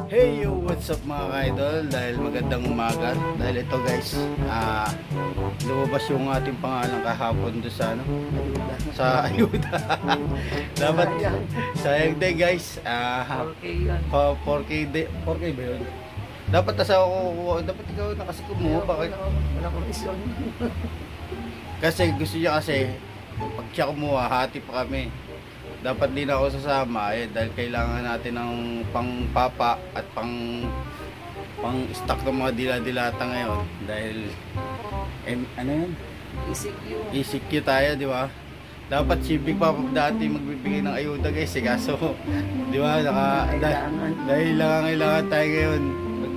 Hey yo, what's up mga ka-idol? Dahil magandang umaga. Dahil ito guys, lumabas yung ating pangalan kahapon doon sa sa ayuda. Dapat sayang din guys. 4K ba yun? Dapat dapat ikaw nakasi kumuha. Bakit? Wala komisyon. Kasi gusto niya kasi pag siya kumuha, hati pa kami. Dapat din ako sasama dahil kailangan natin ng pang-papa at pang-stock ng mga dila-dilata ngayon dahil ano yun? ECQ tayo, di ba? Dapat si Big Papa dati magbibigay ng ayuda guys kaso di ba dahil kailangan tayo ngayon,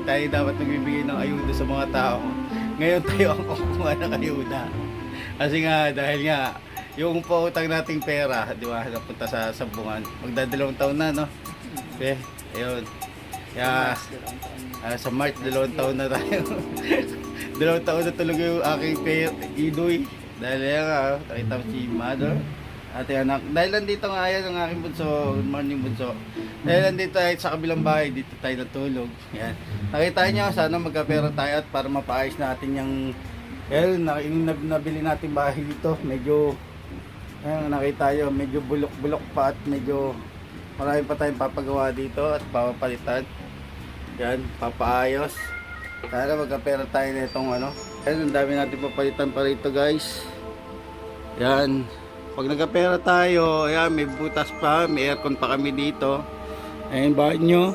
tayo dapat magbibigay ng ayuda sa mga tao. Ngayon tayo ang kukuha ng ayuda kasi nga dahil nga yung pautang nating pera, di ba, napunta sa sabungan. Magdadalawang taon na, no? Okay, ayun. Kaya, sa March, 2 taon na tayo. 2 taon na tulog yung aking idoy. Dahil yan nga, nakita mo si mother, ating anak. Dahil nandito nga yan ang aking bunso. Good morning, bunso. Dahil nandito tayo sa kabilang bahay, dito tayo natulog. Yan. Nakita nyo, sana magkapera tayo at para mapaayos natin yung nabili natin bahay dito. Medyo nakita nyo, medyo bulok-bulok pa at medyo marami pa tayong papagawa dito at papapalitan. Yan, papaayos. Sana magkapera tayo na itong Yan, ang dami natin papalitan pa rito guys. Yan, pag nagkapera tayo, yan, may butas pa, may aircon pa kami dito. Ayan, banyo.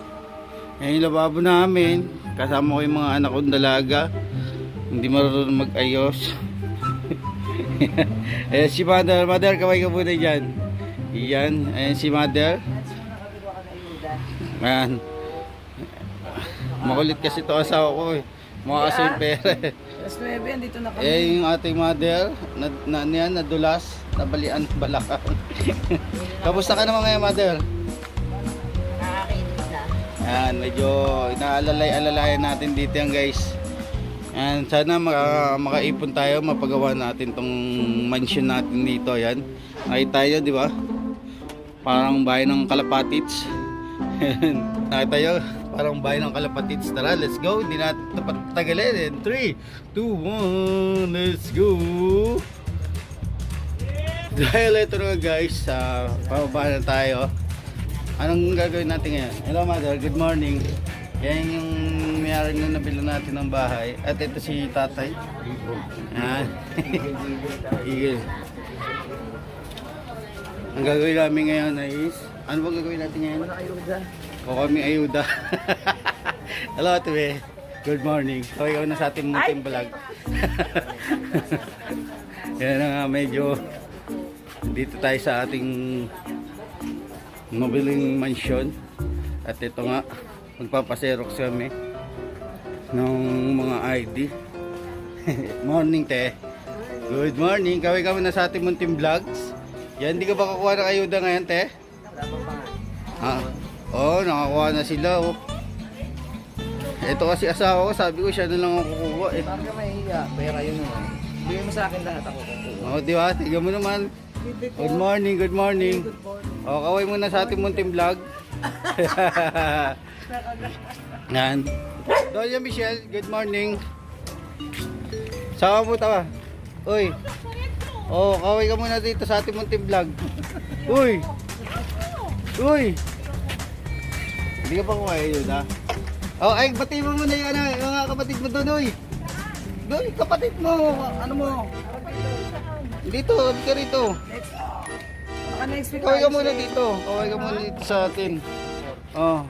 Ayan yung lababo namin. Kasama ko yung mga anak kong dalaga. Hindi marunong mag-ayos. Ayan si mother, kaway ka muna dyan. Yan, ayan si mother. Ayan. Makulit kasi ito asawa ko eh. Mga kasi yung pera eh. Alas 9, dito na kami. Eh yung ating mother, nadulas, nabalian balakang. Kamusta ka naman ngayon mother? Nakakita. Ayan, medyo inaalalay-alalayan natin dito yan guys. And sana makaipon tayo, mapagawa natin tong mansion natin dito. Yan, nakita nyo, di ba? Parang bahay ng Kalapatits. Nakita nyo, parang bahay ng Kalapatits. Tara, let's go. Hindi natin tagalin. 3, 2, 1, let's go. Dahil ito na guys, pababa na tayo. Anong gagawin natin ngayon? Hello mother, good morning. Yan yung mayari na nabili natin ng bahay. At ito si tatay. Eagle. Ang gagawin namin ngayon is, ano bang gagawin natin ngayon? Ayuda. O kami ayuda. Hello ate. Good morning. Kaway na sa ating munting vlog. Yan na nga, medyo dito tayo sa ating mabiling mansion. At ito nga, magpapaserox kami ng mga ID. Morning te. Good morning. Kaway kami na sa ating munting vlogs. Yan, di ka ba kukuha ng ayuda ngayon te? Oh, nakakuha na sila oh. Ito kasi asawa ko, sabi ko siya na lang ang kukuha eh. Bakit ka mahihiya? Pera yun naman. Bigay mo sa akin lahat, ako kukuha. Oh, di ba? Tignan mo naman. Good morning, good morning. Oh, kaway muna sa ating munting vlog. Yan. Doña Michelle, good morning. Sama mo tawa. Uy. Oh, kaway ka muna dito sa ating munting vlog. Uy. Uy. Hindi ka pa kumain yun ha? Oh, ay, bati mo muna yung mga kapatid mo doon, uy. Doon, kapatid mo. Ano mo? Dito, hindi ka rito. Next week. Kaway ka muna dito. Kaway ka muna dito sa atin. Oh.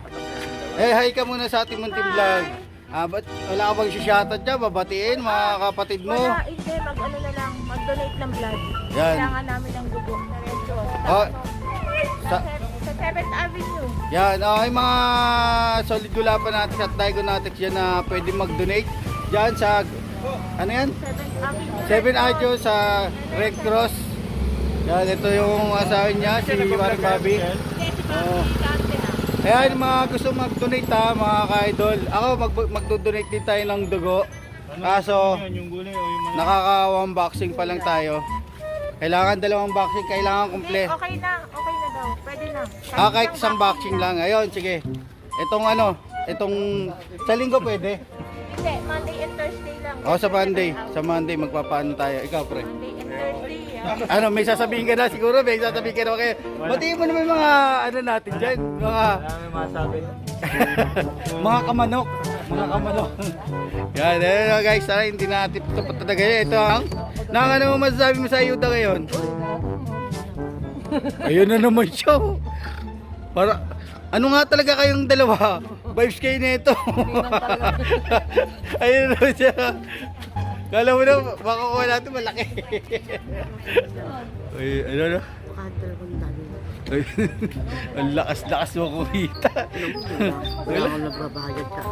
Eh, hi ka muna sa ating munting vlog. Ba't wala ka bang shoutout dyan? Babatiin mga kapatid mo. Wala, hindi. Mag-ano na lang, mag-donate ng blood. Yan. Kailangan namin ng dugo. Oh. Sa 7th Avenue. Yan, yung mga solid gulapan natin at Diagonatics yan na pwede mag-donate. Diyan sa, ano yan? 7th Avenue. 7 Ajo sa Red Cross. Yan, ito yung asawa niya, si Warren Bobby. Oh. Ayan, mga gusto mag-donate ha, mga ka-idol. Ako, mag-donate din tayo ng dugo. Kaso, nakaka-unboxing pa lang tayo. Kailangan dalawang boxing, kailangan komple. Okay na daw. Pwede na. Kahit isang boxing lang. Ayun, sige. Itong sa linggo pwede. Hindi, Monday and Thursday lang. Sa Monday. Sa Monday magpapaano tayo. Ikaw, pre. Monday and Thursday. Ano, may sasabihin ka na siguro, may sasabihin ka na. Okay. Batiin mo naman yung mga ano natin dyan. Marami masabi. Mga kamanok. Mga kamanok. Yan, guys. Tara, hindi natin ito patadagay. Ito ang ano mo masasabi mo sa ayuda ngayon? Ayun na naman siya. Para, ano nga talaga kayong dalawa? Vibes kayo nito. Ayun na naman siya. Kala mo na, makukuha natin malaki. Ay, ano na? Ay, ang lakas-lakas mo kumita. Wala akong nagbabayad ka.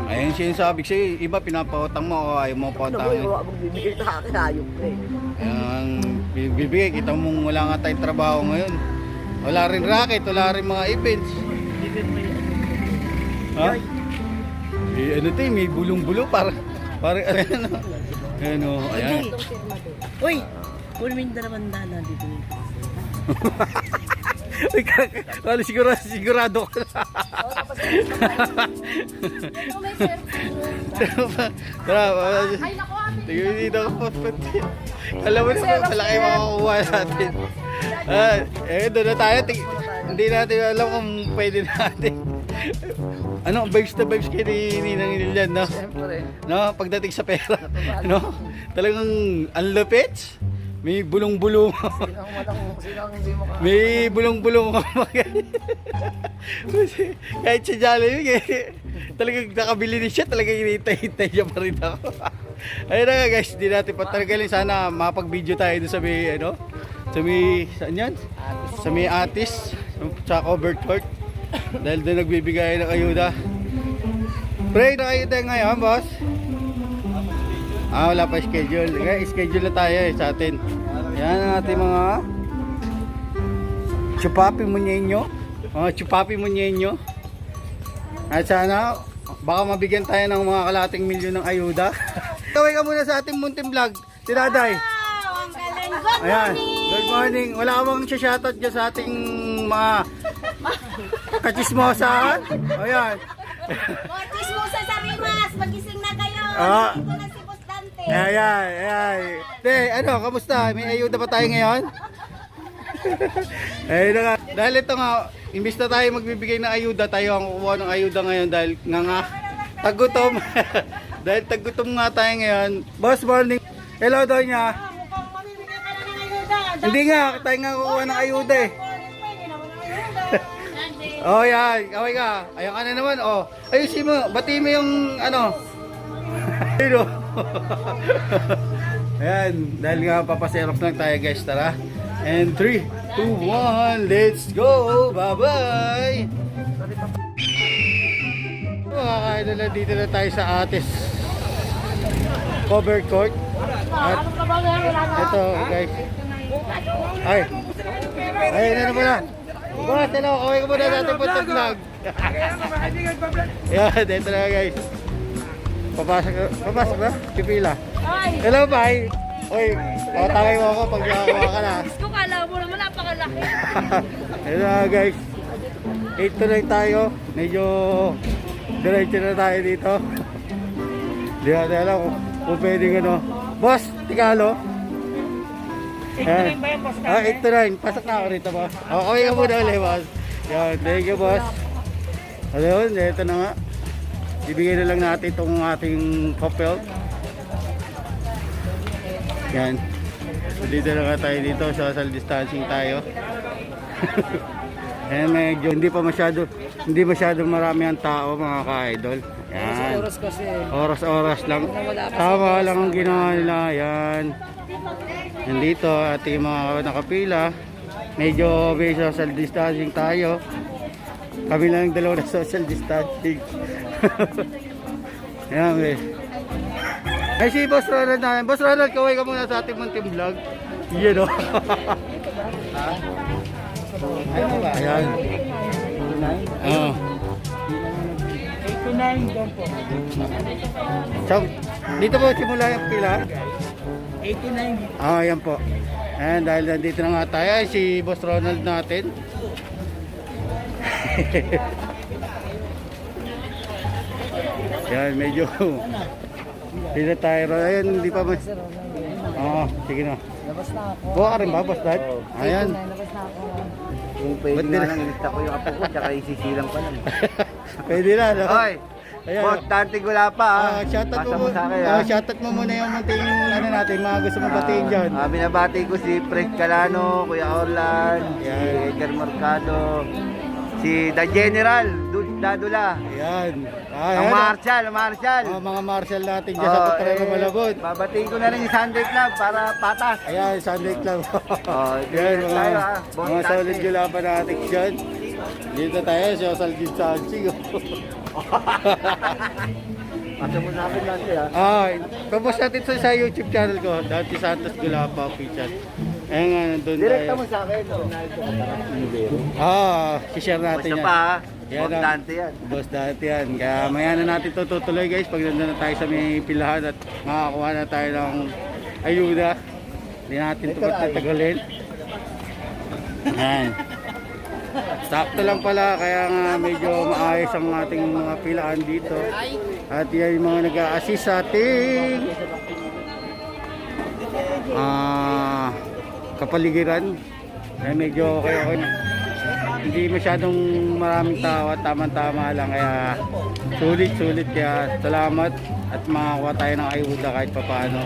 Ayun siya yung sabi sa'yo, iba pinapautang mo o ayaw mo pautangin. Wala akong bibigay sa akin, ayok ko eh. Ang bibigay, kita mong wala nga tayong trabaho ngayon. Wala rin racket, wala rin mga events. Ha? Ano tayo, may bulong-bulo parang ano, ayan. Uy! Kunin mo yung dalawang dana dito. Uy, ano, sigurado ka na. Tara, Ay, naku, ate. tingnan dito ako. Alam mo naman, malaki makakuha natin. Doon na tayo. Hindi natin alam kung pwede natin. Ano, vibes na vibes kayo ni Ninang Ilian, no? Siyempre. No, pagdating sa pera. No? Talagang ang lupit. May bulong-bulong. Sino ang hindi mo ka? May bulong-bulong. Kahit sa Jollibee, talagang nakabili din siya. Talagang hinihintay siya pa rin ako. Ayun na nga guys, hindi natin patagalin. Sana makapag-video tayo doon sa may, ano? Sa may, saan yan? Sa may Atis. Sa covered court. Dahil doon nagbibigay ng ayuda. Pray na ayuda ngayon, boss. Wala pa schedule. Schedule na tayo sa atin. Yan ang ating mga chupapi munyenyo. Mga chupapi munyenyo. At sana baka mabigyan tayo ng mga kalating milyon ng ayuda. Kaway ka muna sa ating munting vlog. Tinaday. Wow, ang galing. Good Ayan. morning. Good morning. Wala ka bang shoutout dyan sa ating mga kachismosan? Ayan. Mortis mo sa Sarimas. Magising na kayo. Ah. Dito na si Bustante. Ayan. Te, ano, kamusta? May ayuda pa tayo ngayon? Ayun na nga. Dahil ito nga, imbis na tayo magbibigay ng ayuda, tayo ang kukuha ng ayuda ngayon dahil nga tagutom. Dahil tagutom nga tayo ngayon. Boss, morning. Hello daw niya. Mukhang mamimigay ka na ng ayuda. Hindi nga, tayo nga kukuha ng ayuda eh. Pwede naman ang ayuda. Oh, yan. Kaway ka. Ayan ka na naman. Oh. Ayusin mo. Bati mo yung ano. Ayun. Ayan. Dahil nga papaserok lang tayo guys. Tara. And 3, 2, 1. Let's go. Bye-bye. Makakain na lang dito na tayo sa Atis covered court. At ito guys. Ay. Ayun na naman na. Boss, hello. Kaway ka muna natin punta vlog. Yan, ito na guys. Papasok na? Pipila. Hello, bye. Uy, tatangay mo ako pag nakakuha ka na. Diyos ko, kala mo naman napakalaki. Ito na guys. 8 to 9 tayo. Medyo diretso na tayo dito. Hindi natin alam kung pwedeng ano. Boss, tikalo. 8 to 9 ba yan, boss? 8 to 9. Pasok na ako rito, boss. Okay ka muna ulit, boss. Yan, thank you, boss. Ayun, ito na nga. Ibigay na lang natin itong ating couple. Yan. So, dito na nga tayo dito. Social distancing tayo. Ayan, medyo hindi masyado marami ang tao, mga ka-idol. Yan. Oras kasi. Oras lang. Tama lang ang ginawa nila. Yan. Nandito ating mga nakapila. medyo may social distancing tayo. Kami lang ang dalawa na social distancing. Ayan, eh. Ay, si Boss Ronald namin. Boss Ronald, kaway ka muna sa ating munting vlog. Yan, o. Ayan. Oo. 89 doon po. So, dito po simula yung pila. 89. Ah, yan po. Ayan, dahil nandito na nga tayo, ay, si Boss Ronald natin. Yan, medyo pila tayo. Ayan, hindi pa mo. Oo, sige na. Labas na ako. Buka ka rin ba, Boss Dad? Ayan. Labas na ako. Kung pwede Ba't nga din- lang ilista ko yung apo ko, tsaka isisilang pa lang. Pwede na, no? Hoy! Ayan. Boss, tanting wala pa ha. Shoutout Pasa mo, mo sa akin ha. shoutout mo muna yung munting ano natin, mga gusto mong batiin dyan. Binabati ko si Fred Calano, Kuya Orlan, si Yan. Edgar Mercado, si The General, Dadula, Ayan. ang Marshall. Mga Marshall natin dyan sa Putrero Malabon. Babatiin ko na rin yung Sunday Club para patas. Ayan, Sunday Club. Yan, Yan, tayo mga, ha. mga solid gulapan natin dyan. Dito tayo, social distancing. Pasa mo sa akin lang siya. Tapos natin sa YouTube channel ko, Dante Santos Gulapa Official. Ayan nga, nandun Direkta tayo. mo sa akin. Si-share natin Basta yan. pa ha. Yan, Importante yan. Boss dati yan. Kaya maya na natin ito tutuloy guys pag nandun na tayo sa may pilahan at makakakuha na tayo ng ayuda. Hindi natin ito patatagalin. Ayan. Sakto lang pala kaya nga medyo maayos ang ating mga pilahan dito. At yan yung mga nag-a-assist sa ating kapaligiran. Kaya medyo okay. Hindi masyadong maraming tao at tamang-tama lang kaya sulit kaya salamat at makakuha tayo ng ayuda kahit papaano.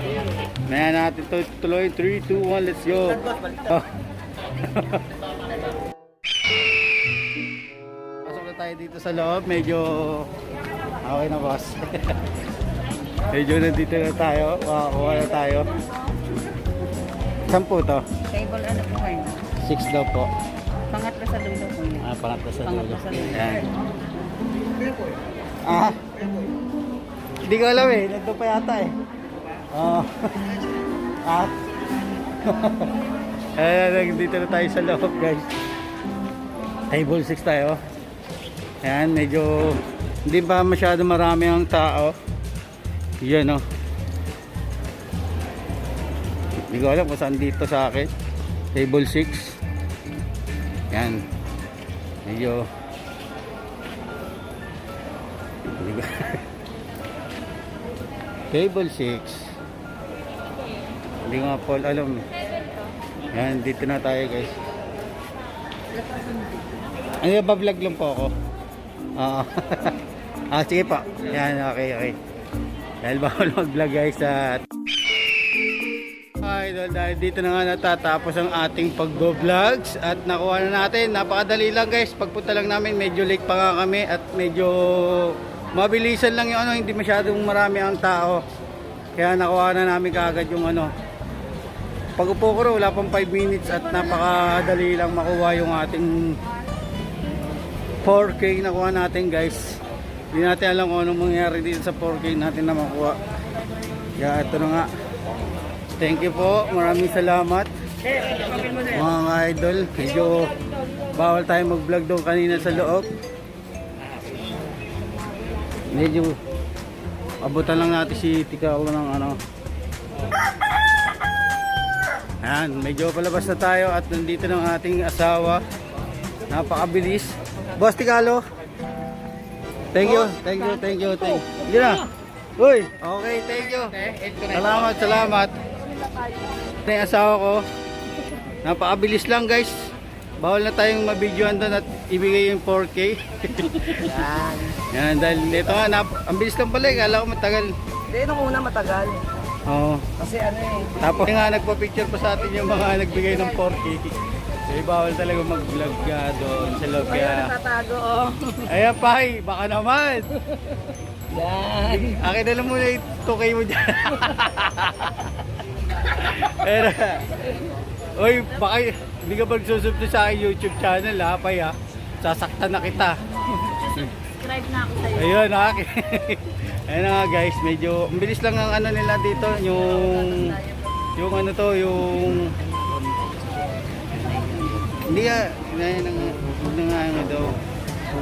Maya natin tuloy 3, 2, 1, let's go. Pasok na tayo dito sa loob, medyo okay na boss. Medyo nandito na tayo, makakuha na tayo. Saan po to? Table ano po kayo? 6 daw po. Pangatlo sa dulo po yun. Pangatlo sa dulo. Pangatlo sa dulo. Yan. Hindi ko alam eh. Nandun pa yata eh. Ayan, dito na tayo sa loob guys. Table 6 tayo. Ayan, medyo hindi pa masyado marami ang tao. Yan o. Hindi ko alam kung saan dito sa akin. Table 6. Yan. Medyo Table 6. Hindi nga Paul alam. Yan, dito na tayo guys. Ano ba, vlog lang po ako? Sige pa. Yan, okay. Dahil bawal mag-vlog guys at dahil dito na nga natatapos ang ating pag-vlogs at nakuha na natin. Napakadali lang guys. Pagpunta lang namin, medyo late pa nga kami at medyo mabilisan lang yung ano, hindi masyadong marami ang tao. Kaya nakuha na namin kaagad yung ano. Pag-upo ko wala pang 5 minutes at napakadali lang makuha yung ating 4K nakuha natin guys. Hindi natin alam kung anong mangyari dito sa 4K natin na makuha. Kaya ito na nga. Thank you po. Maraming salamat. Mga idol. Medyo bawal tayo mag-vlog doon kanina sa loob. Medyo abutan lang natin si Tika ng ano. Ayan, medyo palabas na tayo at nandito ng ating asawa. Napakabilis. Boss Tikalo. Thank you. Hindi na. Uy, okay, thank you. Salamat. Ito yung asawa ko. Napakabilis lang guys. Bawal na tayong mabidyoan doon at ibigay yung 4K. Yan, dahil ito nga, ang bilis lang pala. Kala ko matagal. Hindi, nung una matagal. Oo. Kasi ano eh. Tapos nga nagpa-picture pa sa atin yung mga nagbigay ng 4K. Eh, bawal talaga mag-vlog ka doon sa loob. Kaya Tatago oh. ayan Pai, baka naman. Yan. Akin na lang muna yung 2K mo dyan. Pero, uy, baka hindi ka magsusubscribe sa aking YouTube channel ha, pay ha. Sasaktan na kita. Subscribe na ako sa'yo. Ayun ha. Ayun na nga guys, medyo ang bilis lang ang ano nila dito, yung ano to, yung hindi ah, inahin nga ano daw.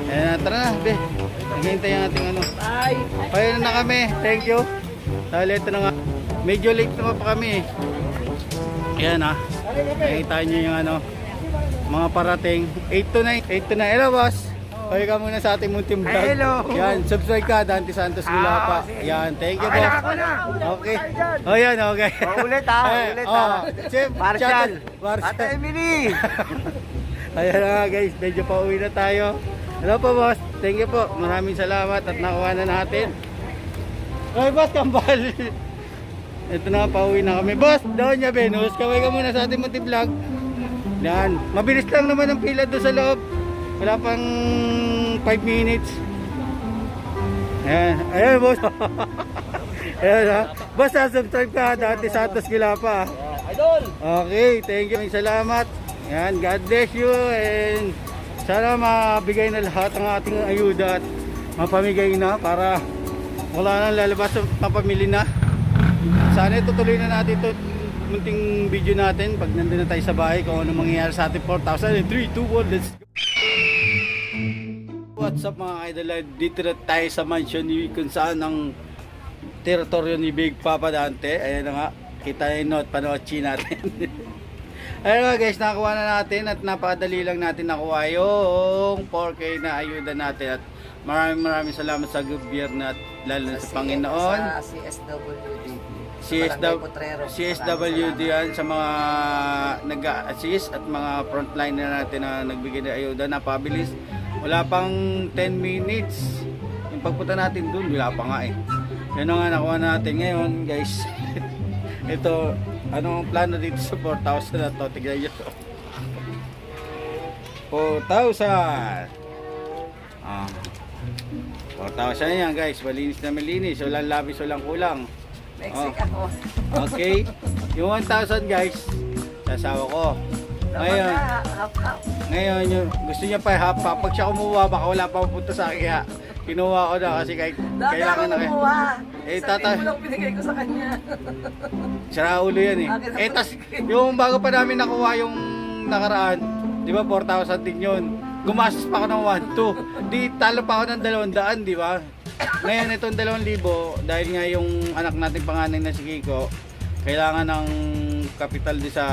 Ayun na, tara na, be. Naghihintay ang ating ano. Bye! Ayun na kami, thank you. Dahil ito na nga, medyo late naman pa kami eh. Ayan ha, nakikita nyo yung ano, mga parating. 8 to 9. Hello boss. Pwede ka muna sa ating munting vlog. Hello. Yan, subscribe ka, Dante Santos Gulapa. Yan, thank you boss. Okay. Oh yan, okay. Ulit ha, ulit ha. Chef, Marshall. Marshall. Ate Emily! Ayan na nga guys, medyo pauwi na tayo. Hello po boss, thank you po. Maraming salamat at nakuha na natin. Ay boss, kambal. Ito na, pauwi na kami. Boss, Doña Venus, kaway ka muna sa ating munting vlog. Yan, mabilis lang naman ang pila doon sa loob. Wala pang 5 minutes. Ayan, ayan boss. Ayan ha. Boss, subscribe ka, Dante Santos Gulapa. Idol! Okay, thank you. Salamat. Yan, God bless you and sana mabigay na lahat ang ating ayuda at mapamigay na para wala nang lalabas sa papamili na. Sana itutuloy na natin ito munting video natin pag nandun na tayo sa bahay kung ano mangyayari sa ating 4,000 and 3, 2, 1, let's go. What's up mga idol? Dito na tayo sa mansion ni kung saan ang teritoryo ni Big Papa Dante. Ayan na nga, kita yung note, panochi natin. Ayun nga guys, nakakuha na natin at napakadali lang natin nakuha yung 4K na ayuda natin at maraming salamat sa gobyerno at lalo na sa Panginoon. Sa CSWD. CSWD yan sa mga nag-assist at mga frontliner natin na nagbigay ng ayuda, napabilis. Wala pang 10 minutes yung pagpunta natin dun, wala pa nga eh. Yan nga nakuha natin ngayon guys. Ito, ano ang plano dito sa 4,000 na to? Tignan nyo. 4,000 4,000 yan guys, malinis na malinis, walang labis, walang kulang. Mexic ako. Okay, yung 1,000 guys, sasawa ko. Ngayon yung gusto niya pa half pa. Pag siya kumuha, baka wala pa mapunta sa akin. Kaya kinuha ko na kasi kailangan na kayo. Eh, Sabi mo lang binigay ko sa kanya. Sira ulo yan eh. Eh, tas yung bago pa namin nakuha yung nakaraan, di ba 4,000 din yun. Gumastos pa ako ng 1,200. Di talo pa ako ng 200, di ba? Ngayon itong 2,000 dahil nga yung anak natin panganay na si Kiko, kailangan ng kapital di sa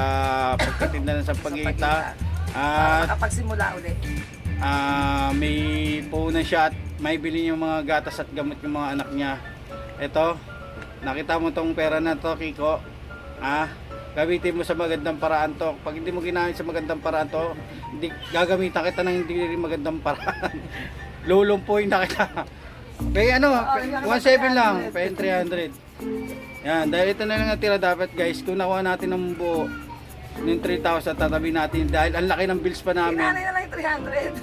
pagkatinda ng sampagita. At makapagsimula ulit. may puhunan siya at may bili yung mga gatas at gamot yung mga anak niya. Ito, nakita mo tong pera na to, Kiko. Gamitin mo sa magandang paraan to. Pag hindi mo ginamit sa magandang paraan to, hindi gagamitan kita ng hindi rin magandang paraan. Lulumpuin na kita. Kaya ano, 1,700 lang, pay 300. Yan, dahil ito na lang natira dapat guys. Kung nakuha natin ng buo, yung 3,000 tatabi natin dahil ang laki ng bills pa namin. Kinanay na lang yung 300.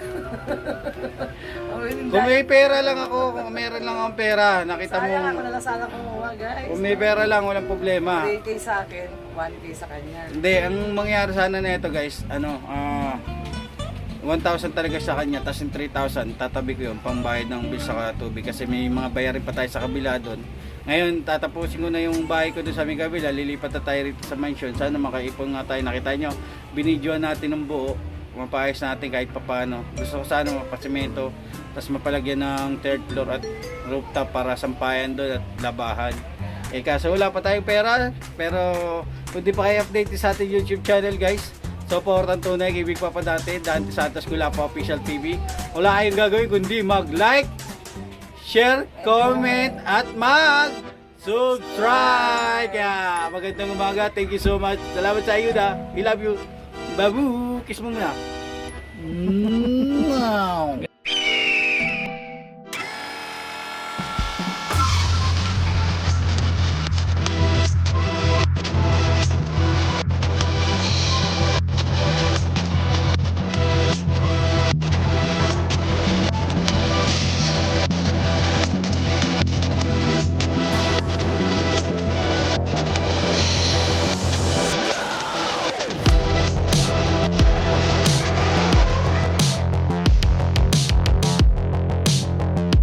Kung may pera lang ako, kung meron lang akong pera, nakita mo. Sayang ako na lang sana kumuha guys. Kung may pera lang, walang problema. 3K sa akin, 1K sa kanya. Hindi, ang mangyari sana na ito guys, 1,000 talaga sa kanya, tapos yung 3,000, tatabi ko yun, pambayad ng bill sa tubig kasi may mga bayarin pa tayo sa kabila doon. Ngayon, tatapusin ko na yung bahay ko doon sa aming kabila, lilipat na tayo rito sa mansion. Sana makaipon nga tayo, nakita nyo, binidyoan natin ng buo, mapayos natin kahit papano. Gusto ko sana mapasimento, tapos mapalagyan ng third floor at rooftop para sampayan doon at labahan. Eh kaso wala pa tayong pera, pero kung di pa kayo update sa ating YouTube channel guys, supportan tunay kay Big Papa Dante Santos Gulapa Official TV. Wala kayong gagawin kundi mag-like, share, comment, at mag-subscribe. Kaya magandang umaga. Thank you so much. Salamat sa ayuda. I love you. Babu. Kiss mo muna.